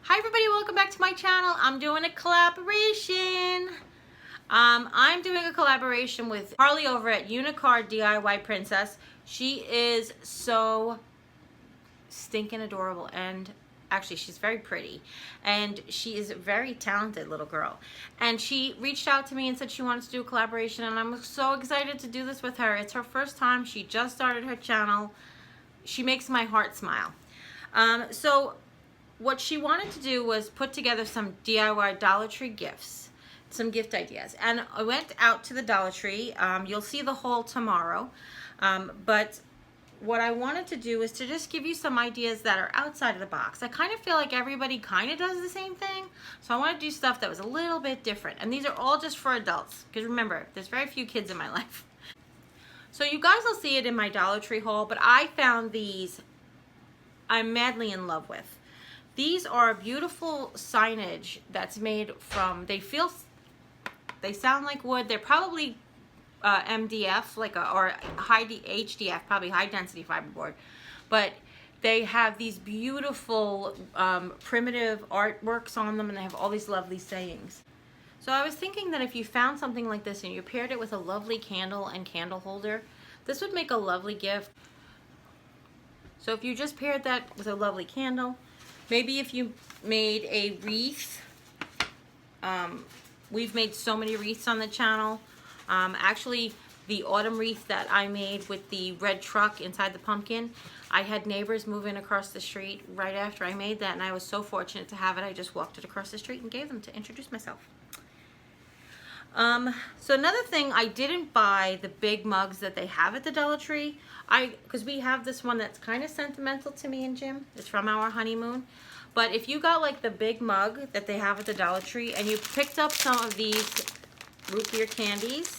Hi everybody, welcome back to my channel. I'm doing a collaboration. I'm doing a collaboration with Carlie over at Unicar DIY Princess. She is so stinking adorable, and actually she's very pretty, and she is a very talented little girl. And she reached out to me and said she wanted to do a collaboration, and I'm so excited to do this with her. It's her first time. She just started her channel. She makes my heart smile. So what she wanted to do was put together some DIY Dollar Tree gifts, some gift ideas. And I went out to the Dollar Tree. You'll see the haul tomorrow. But what I wanted to do is to just give you some ideas that are outside of the box. I kind of feel like everybody kind of does the same thing. So I want to do stuff that was a little bit different. And these are all just for adults. Because remember, there's very few kids in my life. So you guys will see it in my Dollar Tree haul. But I found these I'm madly in love with. These are beautiful signage that's made from, they sound like wood. They're probably MDF, or high HDF, probably high density fiberboard. But they have these beautiful primitive artworks on them, and they have all these lovely sayings. So I was thinking that if you found something like this and you paired it with a lovely candle and candle holder, this would make a lovely gift. So if you just paired that with a lovely candle, maybe if you made a wreath, we've made so many wreaths on the channel. Actually, the autumn wreath that I made with the red truck inside the pumpkin, I had neighbors move in across the street right after I made that, and I was so fortunate to have it. I just walked it across the street and gave them to introduce myself. So another thing, I didn't buy the big mugs that they have at the Dollar Tree. Because we have this one that's kind of sentimental to me and Jim. It's from our honeymoon. But if you got like the big mug that they have at the Dollar Tree and you picked up some of these root beer candies,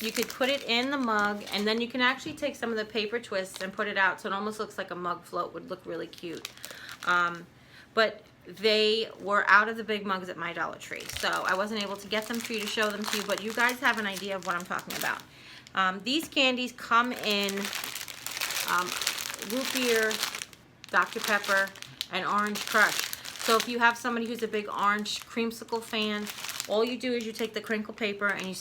you could put it in the mug, and then you can actually take some of the paper twists and put it out so it almost looks like a mug float. Would look really cute. But they were out of the big mugs at my Dollar Tree, so I wasn't able to get them for you to show them to you, but you guys have an idea of what I'm talking about. These candies come in root beer, Dr. Pepper, and Orange Crush. So if you have somebody who's a big orange creamsicle fan, all you do is you take the crinkle paper and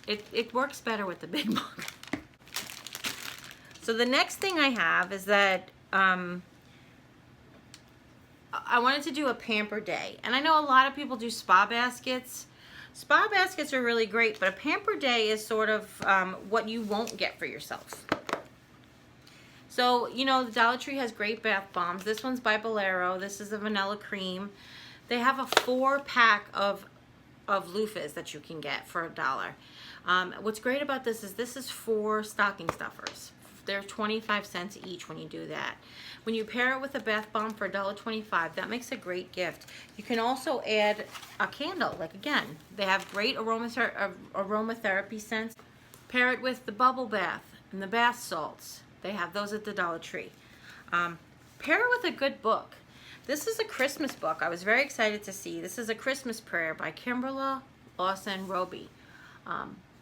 it works better with the big mug. So the next thing I have is that I wanted to do a Pamper day, and I know a lot of people do spa baskets. Spa baskets are really great, but a Pamper day is sort of what you won't get for yourself. So, you know, the Dollar Tree has great bath bombs. This one's by Bolero. This is a vanilla cream. They have a 4-pack of loofahs that you can get for $1. What's great about this is 4 stocking stuffers. They're 25 cents each when you do that. When you pair it with a bath bomb for $1.25, that makes a great gift. You can also add a candle. Like, again, they have great aromatherapy scents. Pair it with the bubble bath and the bath salts. They have those at the Dollar Tree. Pair it with a good book. This is a Christmas book I was very excited to see. This is A Christmas Prayer by Kimberla Lawson Roby.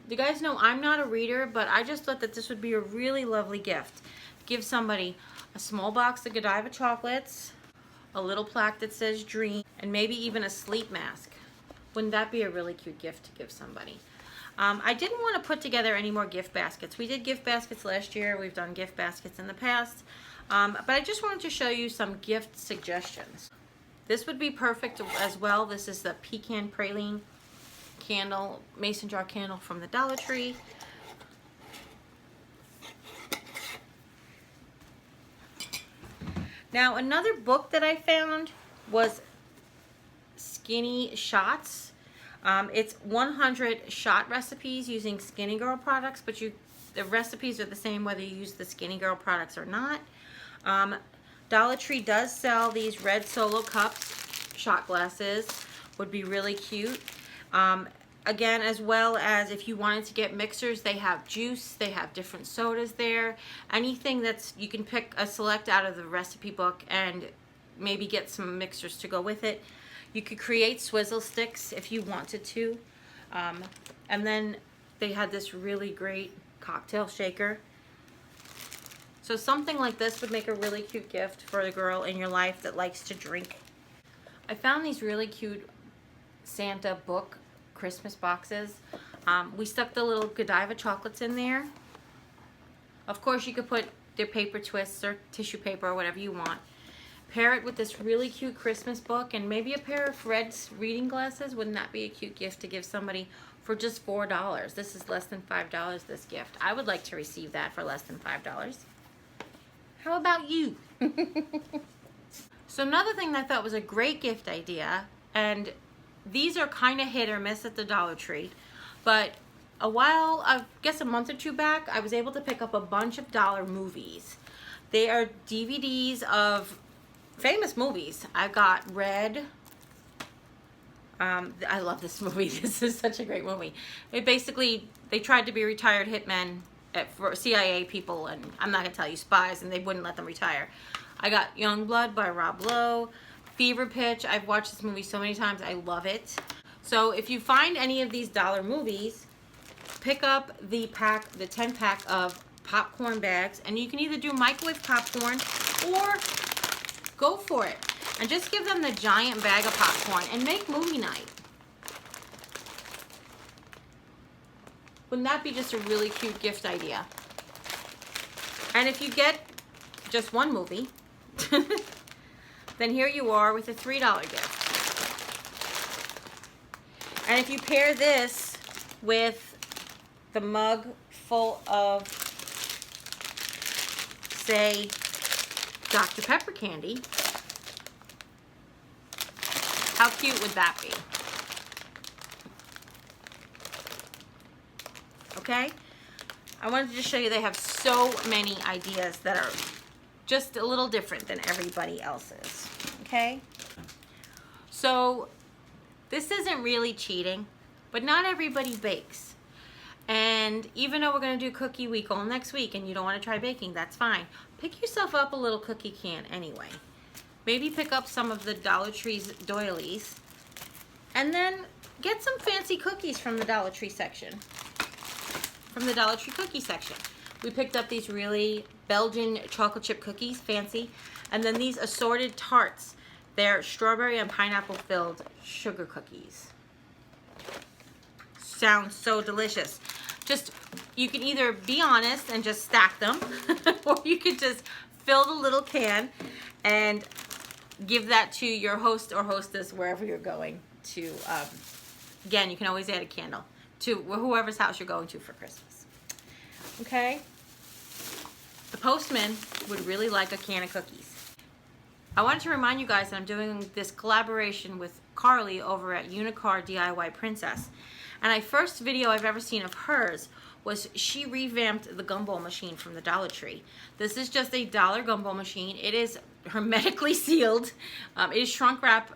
You guys know I'm not a reader, but I just thought that this would be a really lovely gift. Give somebody a small box of Godiva chocolates, a little plaque that says dream, and maybe even a sleep mask. Wouldn't that be a really cute gift to give somebody? I didn't want to put together any more gift baskets. We did gift baskets last year. We've done gift baskets in the past. But I just wanted to show you some gift suggestions. This would be perfect as well. This is the Pecan Praline candle, mason jar candle from the Dollar Tree. Now, another book that I found was Skinny Shots. It's 100 shot recipes using Skinny Girl products, but the recipes are the same whether you use the Skinny Girl products or not. Dollar Tree does sell these red Solo cups, shot glasses, would be really cute. Again, as well as if you wanted to get mixers, they have juice, they have different sodas there. Anything that's, you can pick a select out of the recipe book and maybe get some mixers to go with it. You could create swizzle sticks if you wanted to. And then they had this really great cocktail shaker. So something like this would make a really cute gift for the girl in your life that likes to drink. I found these really cute Santa book Christmas boxes. We stuck the little Godiva chocolates in there. Of course, you could put their paper twists or tissue paper or whatever you want. Pair it with this really cute Christmas book and maybe a pair of Fred's reading glasses. Wouldn't that be a cute gift to give somebody for just $4? This is less than $5, this gift. I would like to receive that for less than $5. How about you? So another thing that I thought was a great gift idea, and these are kind of hit or miss at the Dollar Tree, but I guess a month or two back, I was able to pick up a bunch of dollar movies. They are DVDs of famous movies. I got Red. I love this movie. This is such a great movie. They tried to be retired hitmen for CIA people, and I'm not gonna tell you spies, and they wouldn't let them retire. I got Youngblood by Rob Lowe. Fever Pitch. I've watched this movie so many times. I love it. So if you find any of these dollar movies, pick up the 10-pack of popcorn bags, and you can either do microwave popcorn or go for it and just give them the giant bag of popcorn and make movie night. Wouldn't that be just a really cute gift idea? And if you get just one movie, then here you are with a $3 gift. And if you pair this with the mug full of, say, Dr. Pepper candy, how cute would that be? Okay? I wanted to just show you they have so many ideas that are just a little different than everybody else's. Okay? So, this isn't really cheating, but not everybody bakes. And even though we're going to do Cookie Week all next week and you don't want to try baking, that's fine. Pick yourself up a little cookie can anyway. Maybe pick up some of the Dollar Tree's doilies and then get some fancy cookies from the Dollar Tree section. From the Dollar Tree cookie section. We picked up these really Belgian chocolate chip cookies, fancy, and then these assorted tarts. They're strawberry and pineapple filled sugar cookies. Sounds so delicious. Just, you can either be honest and just stack them, or you could just fill the little can and give that to your host or hostess wherever you're going to. Again, you can always add a candle to whoever's house you're going to for Christmas. Okay? The postman would really like a can of cookies. I wanted to remind you guys that I'm doing this collaboration with Carlie over at Unicar DIY Princess. And the first video I've ever seen of hers was she revamped the Gumball Machine from the Dollar Tree. This is just a $1 Gumball Machine. It is hermetically sealed. It is shrunk wrap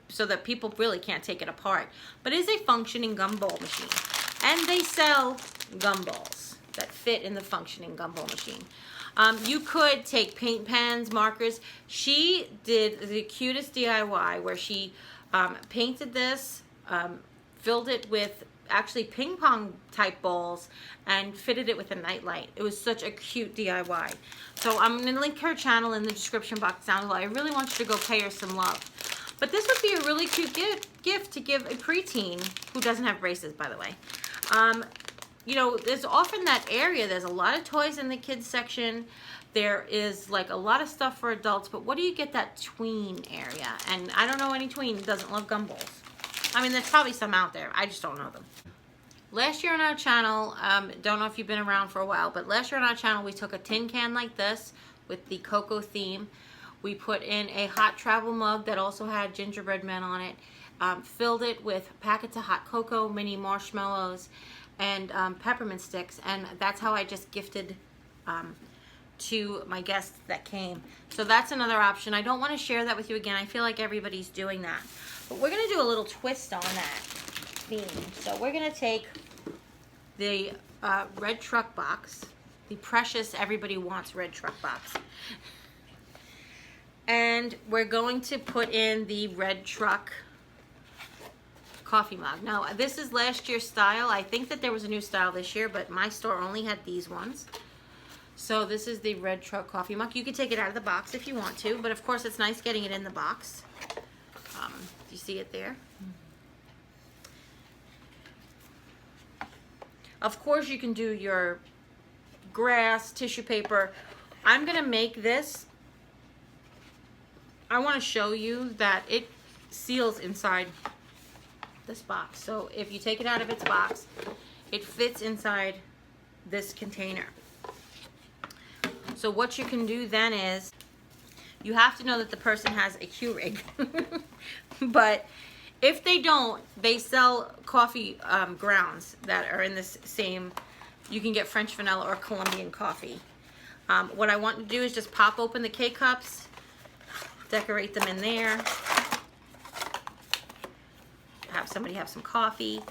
so that people really can't take it apart. But it is a functioning Gumball Machine. And they sell gumballs that fit in the functioning Gumball Machine. You could take paint pens, markers. She did the cutest DIY where she painted this, filled it with actually ping pong type balls and fitted it with a nightlight. It was such a cute DIY. So I'm going to link her channel in the description box down below. I really want you to go pay her some love. But this would be a really cute gift to give a preteen who doesn't have braces, by the way. You know, there's often that area, there's a lot of toys in the kids section. There is like a lot of stuff for adults, but what do you get that tween area? And I don't know any tween that doesn't love gumballs. I mean, there's probably some out there. I just don't know them. Last year on our channel, don't know if you've been around for a while, but last year on our channel, we took a tin can like this with the cocoa theme. We put in a hot travel mug that also had gingerbread men on it, filled it with packets of hot cocoa, mini marshmallows, and peppermint sticks, and that's how I just gifted to my guests that came. So that's another option. I don't want to share that with you again. I feel like everybody's doing that. But we're going to do a little twist on that theme. So we're going to take the red truck box, the precious Everybody Wants red truck box, and we're going to put in the red truck coffee mug. Now, this is last year's style. I think that there was a new style this year, but my store only had these ones. So this is the Red Truck Coffee Mug. You can take it out of the box if you want to, but of course it's nice getting it in the box. Do you see it there? Of course you can do your grass, tissue paper. I'm gonna make this. I want to show you that it seals inside this box. So if you take it out of its box, it fits inside this container. So what you can do then is, you have to know that the person has a Keurig. But if they don't, they sell coffee grounds that are in this same, you can get French vanilla or Colombian coffee. What I want to do is just pop open the K-cups, decorate them in there, have somebody have some coffee.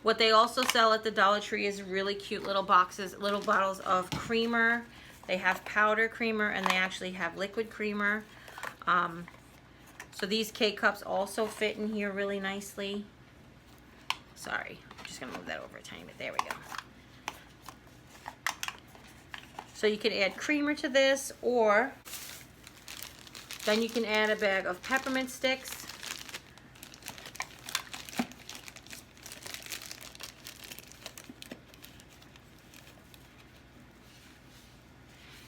What they also sell at the Dollar Tree is really cute little boxes, little bottles of creamer. They have powder creamer and they actually have liquid creamer. So these K-cups also fit in here really nicely. Sorry, I'm just gonna move that over a tiny bit. There we go. So you can add creamer to this, or then you can add a bag of peppermint sticks.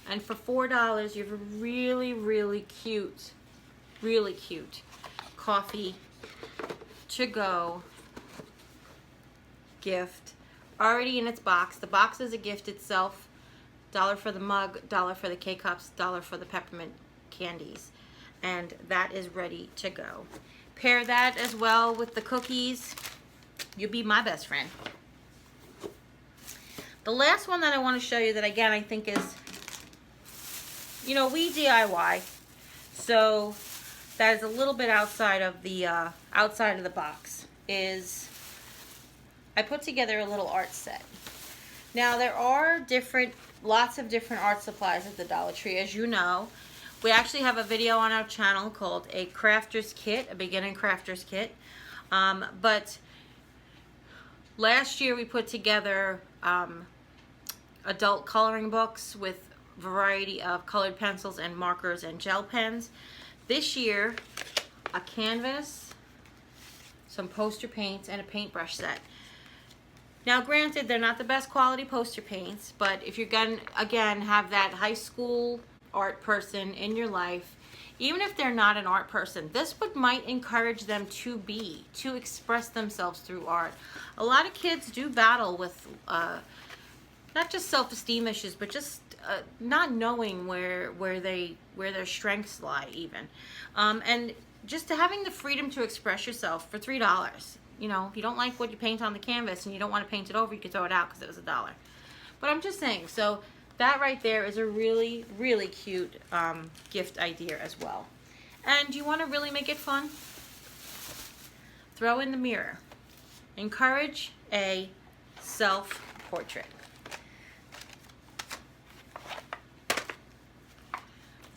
And for $4, you have a really, really cute coffee to go gift already in its box. The box is a gift itself. $1 for the mug, $1 for the K-cups, $1 for the peppermint candies. And that is ready to go. Pair that as well with the cookies. You'll be my best friend. The last one that I want to show you that again I think is, you know, we DIY, so that is a little bit outside of the box, is I put together a little art set. Now there are lots of different art supplies at the Dollar Tree, as you know. We actually have a video on our channel called a crafter's kit, a beginning crafter's kit. But last year we put together adult coloring books with variety of colored pencils and markers and gel pens. This year, a canvas, some poster paints, and a paintbrush set. Now granted, they're not the best quality poster paints, but if you're gonna, again, have that high school art person in your life, even if they're not an art person, this might encourage them to express themselves through art. A lot of kids do battle with not just self-esteem issues, but just not knowing where their strengths lie even. And just having the freedom to express yourself for $3. You know, if you don't like what you paint on the canvas and you don't want to paint it over, you can throw it out because it was $1. But I'm just saying, so that right there is a really, really cute gift idea as well. And you want to really make it fun? Throw in the mirror. Encourage a self-portrait.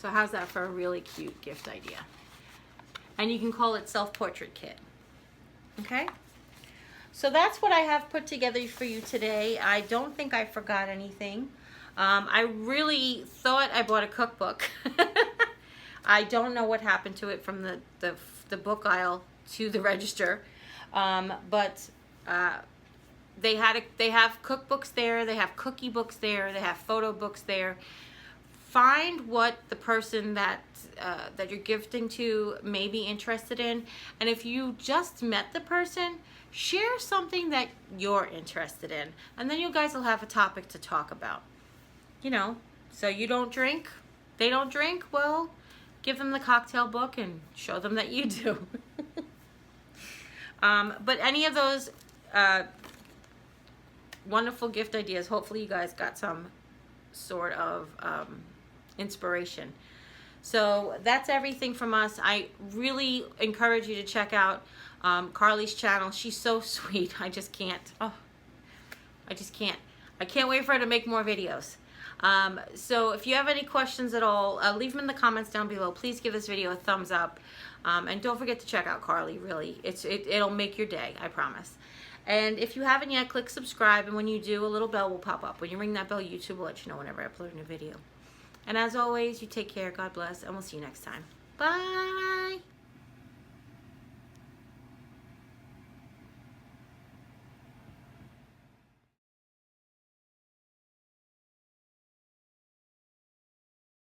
So how's that for a really cute gift idea? And you can call it self-portrait kit. Okay? So that's what I have put together for you today. I don't think I forgot anything. I really thought I bought a cookbook. I don't know what happened to it from the book aisle to the register. But they have cookbooks there, they have cookie books there, they have photo books there. Find what the person that you're gifting to may be interested in, and if you just met the person, share something that you're interested in, and then you guys will have a topic to talk about. You know, so you don't drink, they don't drink, well, give them the cocktail book and show them that you do. But any of those wonderful gift ideas, hopefully you guys got some sort of inspiration. So that's everything from us. I really encourage you to check out Carlie's channel. She's so sweet. I just can't. Oh, I just can't. I can't wait for her to make more videos. So if you have any questions at all, leave them in the comments down below. Please give this video a thumbs up. And don't forget to check out Carlie, really. It'll make your day, I promise. And if you haven't yet, click subscribe, and when you do, a little bell will pop up. When you ring that bell, YouTube will let you know whenever I upload a new video. And as always, you take care, God bless, and we'll see you next time. Bye!